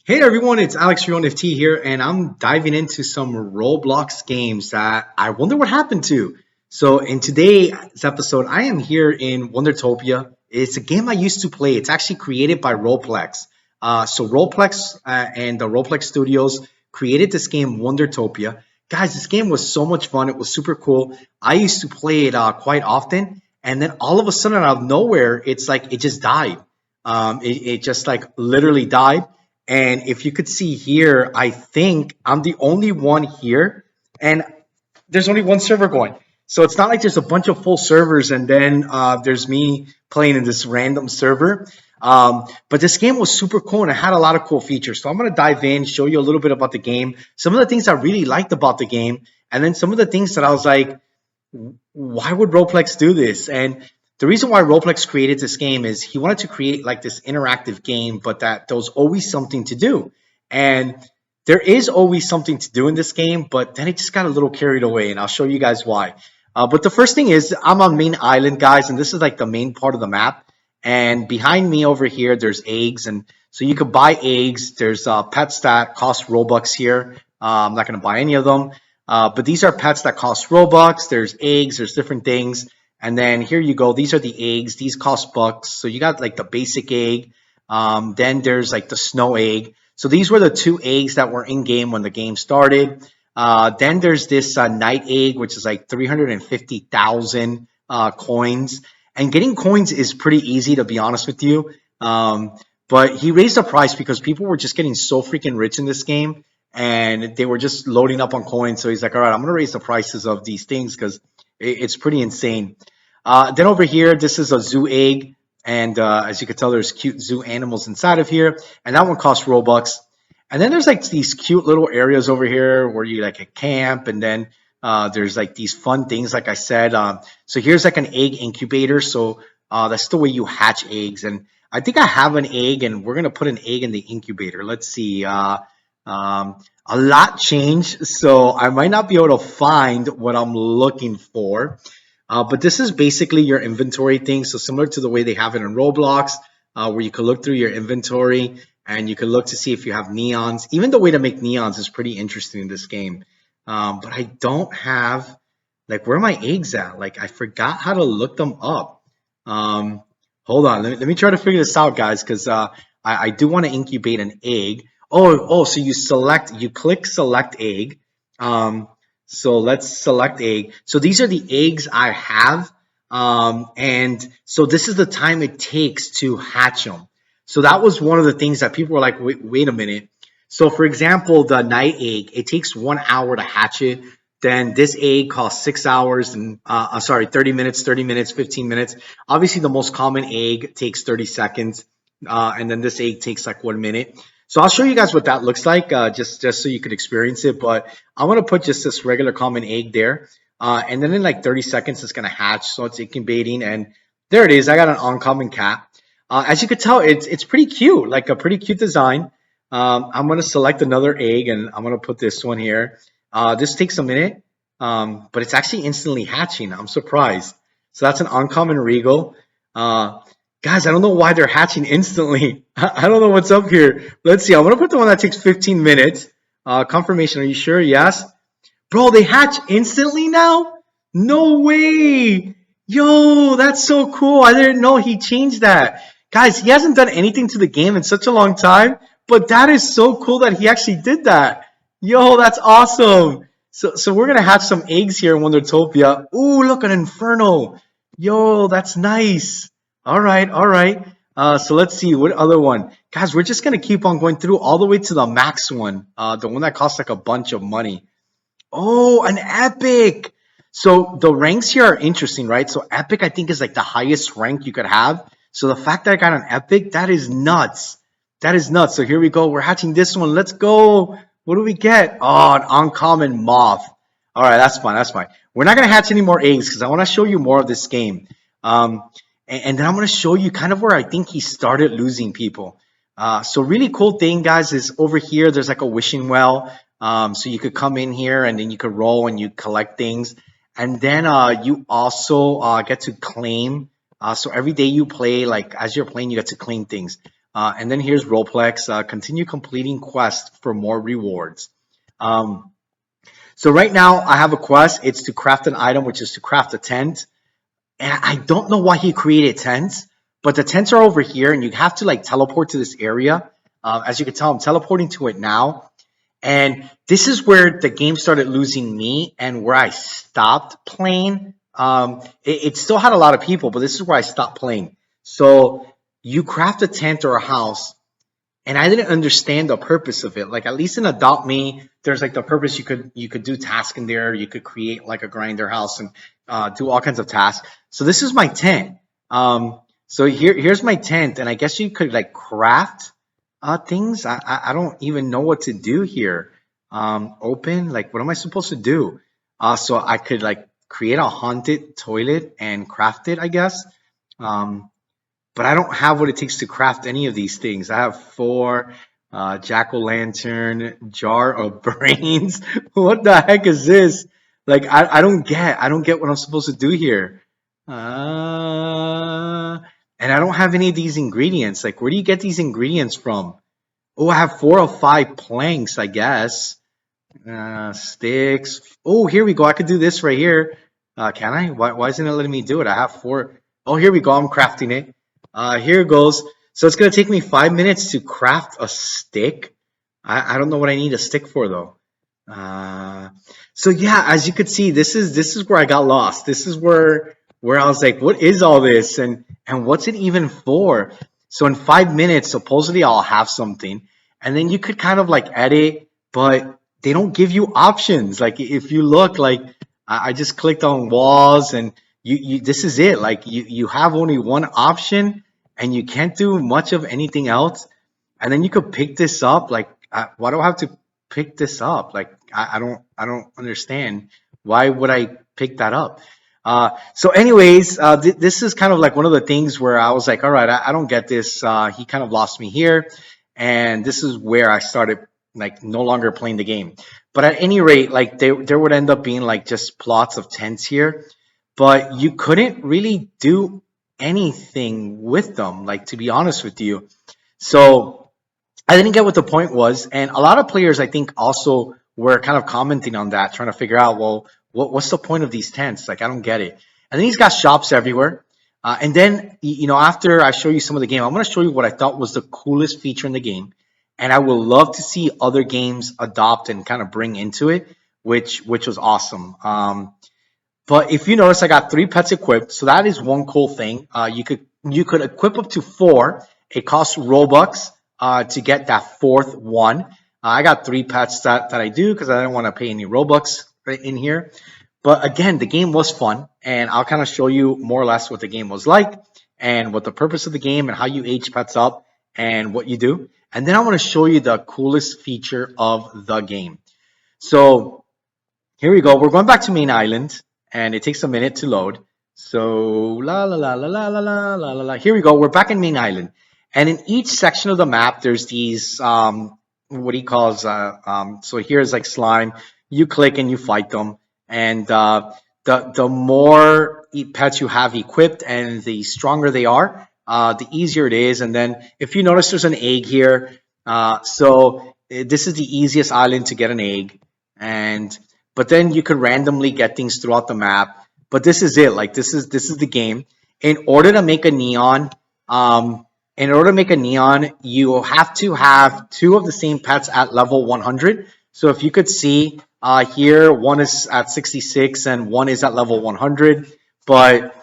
Hey everyone, it's Alex from FT here, and I'm diving into some Roblox games that I wonder what happened to. So, in today's episode, I am here in Wondertopia. It's a game I used to play. It's actually created by Roblox. Roblox and the Roblox Studios created this game, Wondertopia. Guys, this game was so much fun. It was super cool. I used to play it quite often, and then all of a sudden, out of nowhere, it's like it just died. It just like literally died. And if you could see here, I think I'm the only one here, and there's only one server going. So it's not like there's a bunch of full servers and then there's me playing in this random server. But this game was super cool and it had a lot of cool features. So I'm going to dive in, show you a little bit about the game, some of the things I really liked about the game, and then some of the things that I was like, why would Roblox do this? And the reason why Roblox created this game is he wanted to create like this interactive game, but that there was always something to do. And there is always something to do in this game, but then it just got a little carried away, and I'll show you guys why. But the first thing is I'm on main island, guys, and this is like the main part of the map. And behind me over here, there's eggs, and so you could buy eggs. There's pets that cost Robux here. I'm not going to buy any of them. But these are pets that cost Robux. There's eggs. There's different things. And then here you go. These are the eggs. These cost bucks. So you got like the basic egg. Then there's like the snow egg. So these were the two eggs that were in game when the game started. Then there's this night egg, which is like 350,000 coins. And getting coins is pretty easy, to be honest with you. But he raised the price because people were just getting so freaking rich in this game. And they were just loading up on coins. So he's like, all right, I'm going to raise the prices of these things because it's pretty insane. Then over here, this is a zoo egg. And as you can tell, there's cute zoo animals inside of here. And that one costs Robux. And then there's like these cute little areas over here where you like a camp. And then there's like these fun things, like I said. So here's like an egg incubator. So that's the way you hatch eggs. And I think I have an egg, and we're going to put an egg in the incubator. Let's see. A lot changed, so I might not be able to find what I'm looking for. But this is basically your inventory thing. So similar to the way they have it in Roblox, where you can look through your inventory and you can look to see if you have neons. Even the way to make neons is pretty interesting in this game. But I don't have, like, where are my eggs at? Like, I forgot how to look them up. Hold on, let me try to figure this out, guys, because I do want to incubate an egg. So you click select egg. So let's select egg. So these are the eggs I have. And so this is the time it takes to hatch them. So that was one of the things that people were like, wait a minute. So for example, the night egg, it takes 1 hour to hatch it. Then this egg costs 6 hours and 30 minutes, 15 minutes. Obviously the most common egg takes 30 seconds. And then this egg takes like 1 minute. So I'll show you guys what that looks like, just so you could experience it. But I'm going to put just this regular common egg there. And then in like 30 seconds, it's going to hatch. So it's incubating. And there it is. I got an uncommon cat. As you could tell, it's pretty cute, like a pretty cute design. I'm going to select another egg, and I'm going to put this one here. This takes a minute, but it's actually instantly hatching. I'm surprised. So that's an uncommon regal. Guys, I don't know why they're hatching instantly. I don't know what's up here. Let's see. I'm going to put the one that takes 15 minutes. Confirmation. Are you sure? Yes. Bro, they hatch instantly now? No way. Yo, that's so cool. I didn't know he changed that. Guys, he hasn't done anything to the game in such a long time, but that is so cool that he actually did that. Yo, that's awesome. So we're going to hatch some eggs here in Wondertopia. Ooh, look, an Inferno. Yo, that's nice. All right. So let's see what other one. Guys, we're just gonna keep on going through all the way to the max one, the one that costs like a bunch of money. Oh, an epic. So the ranks here are interesting, right? So epic, I think, is like the highest rank you could have. So the fact that I got an epic, that is nuts. That is nuts. So here we go. We're hatching this one. Let's go. What do we get? Oh, an uncommon moth. All right, that's fine. We're not gonna hatch any more eggs because I want to show you more of this game. And then I'm going to show you kind of where I think he started losing people. So really cool thing, guys, is over here, there's like a wishing well. So you could come in here and then you could roll and you collect things. And then you also get to claim. So every day you play, like as you're playing, you get to claim things. And then here's Roblox. Continue completing quests for more rewards. Um, so right now I have a quest. It's to craft an item, which is to craft a tent. And I don't know why he created tents, but the tents are over here, and you have to like teleport to this area. As you can tell, I'm teleporting to it now. And this is where the game started losing me and where I stopped playing. It still had a lot of people, but this is where I stopped playing. So you craft a tent or a house, and I didn't understand the purpose of it. Like at least in Adopt Me, there's like the purpose you could do tasks in there. You could create like a grinder house and do all kinds of tasks. So this is my tent. So here's my tent, and I guess you could like craft things. I don't even know what to do here. Open, like what am I supposed to do? So I could like create a haunted toilet and craft it, I guess. Um, but I don't have what it takes to craft any of these things. I have four jack-o'-lantern, jar of brains. What the heck is this? Like I don't get what I'm supposed to do here. And I don't have any of these ingredients. Like where do you get these ingredients from? Oh, I have 4 or 5 planks, I guess. Sticks. Oh, here we go. I could do this right here. Can I? Why isn't it letting me do it? I have four. Oh, here we go. I'm crafting it. Here it goes. So it's gonna take me 5 minutes to craft a stick. I don't know what I need a stick for though. Uh, so yeah, as you could see, this is where I got lost. This is where I was like, what is all this and what's it even for? So in 5 minutes, supposedly I'll have something, and then you could kind of like edit, but they don't give you options. Like if you look, like I just clicked on walls, and you this is it. Like you have only one option, and you can't do much of anything else. And then you could pick this up. Like why do I have to pick this up? Like I don't understand. Why would I pick that up? So anyways, this is kind of like one of the things where I was like, all right, I don't get this. He kind of lost me here. And this is where I started like no longer playing the game. But at any rate, like there would end up being like just plots of tents here, but you couldn't really do anything with them, like to be honest with you. So I didn't get what the point was, and a lot of players I think also were kind of commenting on that, trying to figure out, well, what's the point of these tents? Like I don't get it. And then he's got shops everywhere. And then after I show you some of the game, I'm going to show you what I thought was the coolest feature in the game, and I would love to see other games adopt and kind of bring into it, which was awesome. But if you notice, I got 3 pets equipped, so that is one cool thing. You could equip up to 4. It costs Robux to get that fourth one. I got 3 pets that I do because I didn't want to pay any Robux right in here. But again, the game was fun, and I'll kind of show you more or less what the game was like and what the purpose of the game and how you age pets up and what you do. And then I want to show you the coolest feature of the game. So here we go. We're going back to main island, and it takes a minute to load. So la la la la la la la la la la. Here we go. We're back in main island, and in each section of the map, there's these what he calls so here's like slime. You click and you fight them, and the more pets you have equipped and the stronger they are, the easier it is. And then if you notice, there's an egg here. This is the easiest island to get an egg, and but then you could randomly get things throughout the map. But this is it. Like this is the game. In order to make a neon, you have to have 2 of the same pets at level 100. So if you could see here, one is at 66 and one is at level 100. But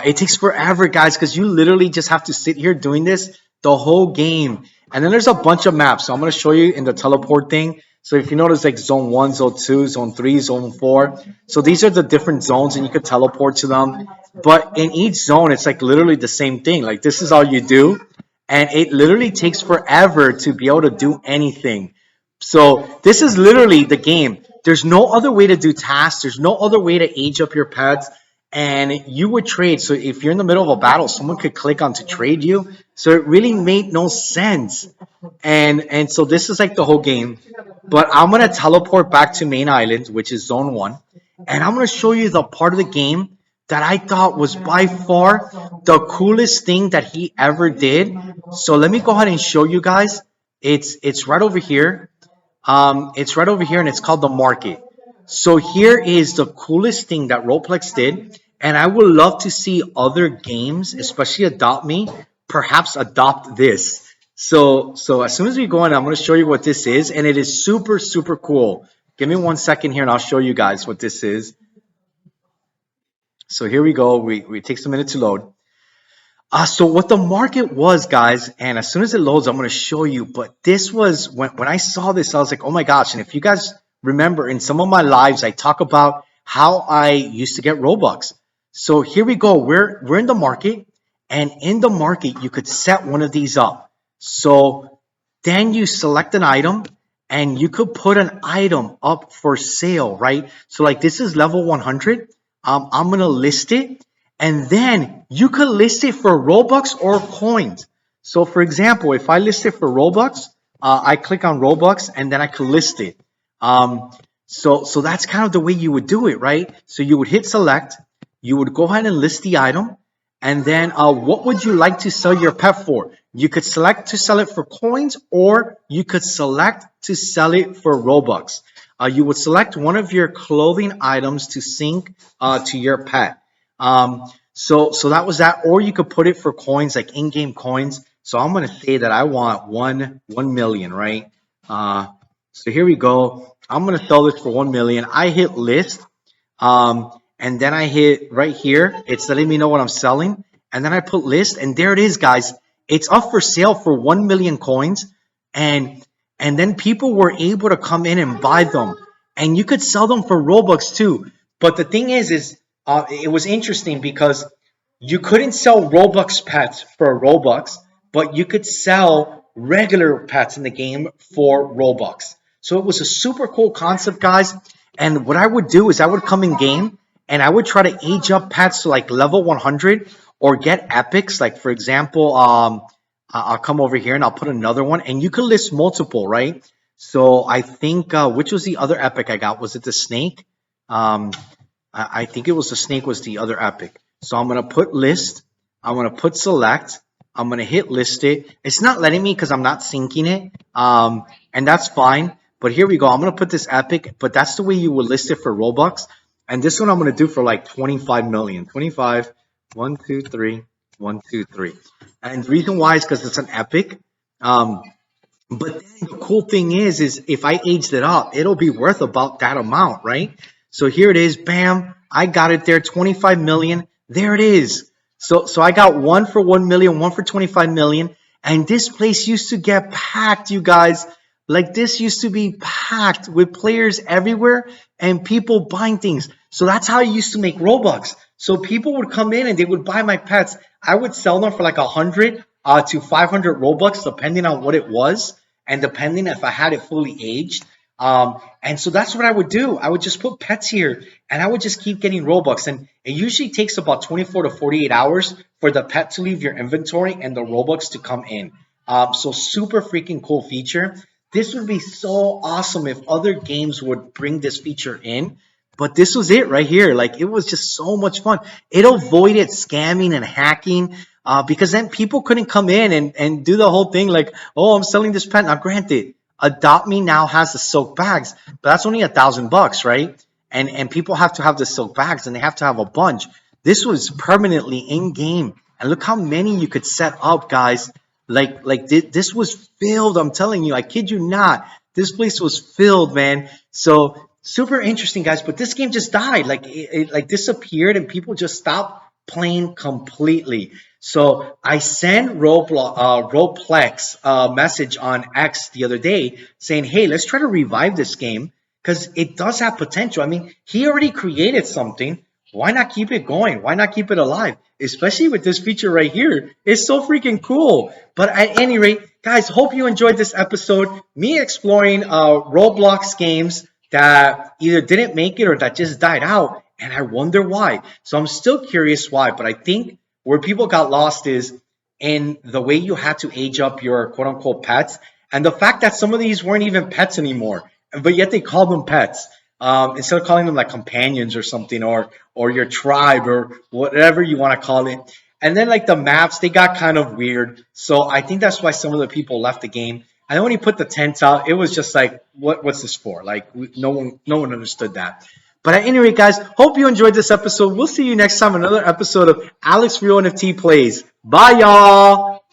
it takes forever, guys, because you literally just have to sit here doing this the whole game. And then there's a bunch of maps. So I'm going to show you in the teleport thing. So if you notice, like zone 1, zone 2, zone 3, zone 4. So these are the different zones, and you could teleport to them. But in each zone, it's like literally the same thing. Like this is all you do. And it literally takes forever to be able to do anything. So this is literally the game. There's no other way to do tasks. There's no other way to age up your pets. And you would trade. So if you're in the middle of a battle, someone could click on to trade you. So it really made no sense. And so this is like the whole game. But I'm going to teleport back to main island, which is zone 1. And I'm going to show you the part of the game that I thought was by far the coolest thing that he ever did. So let me go ahead and show you guys. It's right over here. It's right over here, and it's called the market. So here is the coolest thing that Roblox did, and I would love to see other games, especially Adopt Me, perhaps adopt this. So as soon as we go in, I'm going to show you what this is, and it is super super cool. Give me 1 second here, and I'll show you guys what this is. So here we go. We it takes a minute to load. So what the market was, guys, and as soon as it loads, I'm going to show you. But this was when I saw this, I was like, oh my gosh! And if you guys remember, in some of my lives, I talk about how I used to get Robux. So here we go. We're in the market, and in the market, you could set one of these up. So then you select an item, and you could put an item up for sale, right? So like this is level 100. I'm gonna list it, and then you could list it for Robux or coins. So for example, if I list it for Robux, I click on Robux and then I could list it. So that's kind of the way you would do it, right? So you would hit select, you would go ahead and list the item, and then what would you like to sell your pet for? You could select to sell it for coins, or you could select to sell it for Robux. You would select one of your clothing items to sync to your pet. So that was that, or you could put it for coins, like in-game coins. So I'm gonna say that I want 1 million, right? So here we go. I'm gonna sell this for 1 million. I hit list, and then I hit right here. It's letting me know what I'm selling, and then I put list, and there it is, guys. It's up for sale for 1 million coins, and then people were able to come in and buy them, and you could sell them for Robux too. But the thing is it was interesting because you couldn't sell Robux pets for Robux, but you could sell regular pets in the game for Robux. So it was a super cool concept, guys. And what I would do is I would come in game and I would try to age up pets to like level 100 or get epics. Like for example, I'll come over here and I'll put another one, and you could list multiple, right? So I think which was the other epic I got? Was it the snake? I think it was the snake was the other epic. So I'm gonna put list. I'm gonna put select. I'm gonna hit list it. It's not letting me because I'm not syncing it, and that's fine. But here we go. I'm gonna put this epic, but that's the way you would list it for Robux. And this one I'm gonna do for like 25 million. 25. 1, 2, 3. 1, 2, 3. And the reason why is because it's an epic. But then the cool thing is if I aged it up, it'll be worth about that amount, right? So here it is, bam, I got it there, 25 million. There it is. So I got one for 1 million, one for 25 million, and this place used to get packed, you guys. Like this used to be packed with players everywhere and people buying things. So that's how I used to make Robux. So people would come in and they would buy my pets. I would sell them for like 100 to 500 Robux, depending on what it was and depending if I had it fully aged. And so that's what I would do. I would just put pets here and I would just keep getting Robux. And it usually takes about 24 to 48 hours for the pet to leave your inventory and the Robux to come in. So super freaking cool feature. This would be so awesome if other games would bring this feature in. But this was it right here. Like it was just so much fun. It avoided scamming and hacking because then people couldn't come in and do the whole thing like, oh, I'm selling this pet. Now, granted, Adopt Me now has the silk bags, but that's only $1,000, right? And people have to have the silk bags and they have to have a bunch. This was permanently in game, and look how many you could set up, guys. Like this was filled. I'm telling you, I kid you not. This place was filled, man. So super interesting, guys. But this game just died. Like it like disappeared, and people just stopped playing completely. So I sent Roblox a message on X the other day saying, hey, let's try to revive this game because it does have potential. I mean, he already created something. Why not keep it going? Why not keep it alive? Especially with this feature right here. It's so freaking cool. But at any rate, guys, hope you enjoyed this episode. Me exploring Roblox games that either didn't make it or that just died out. And I wonder why. So I'm still curious why. But I think where people got lost is in the way you had to age up your quote unquote pets. And the fact that some of these weren't even pets anymore. But yet they call them pets. instead of calling them like companions or something, or your tribe or whatever you want to call it. And then like the maps, they got kind of weird. So I think that's why some of the people left the game. And then when he put the tents out, it was just like, what's this for? Like no one understood that. But at any rate, guys, hope you enjoyed this episode. We'll see you next time, another episode of Alex Rio NFT Plays. Bye, y'all.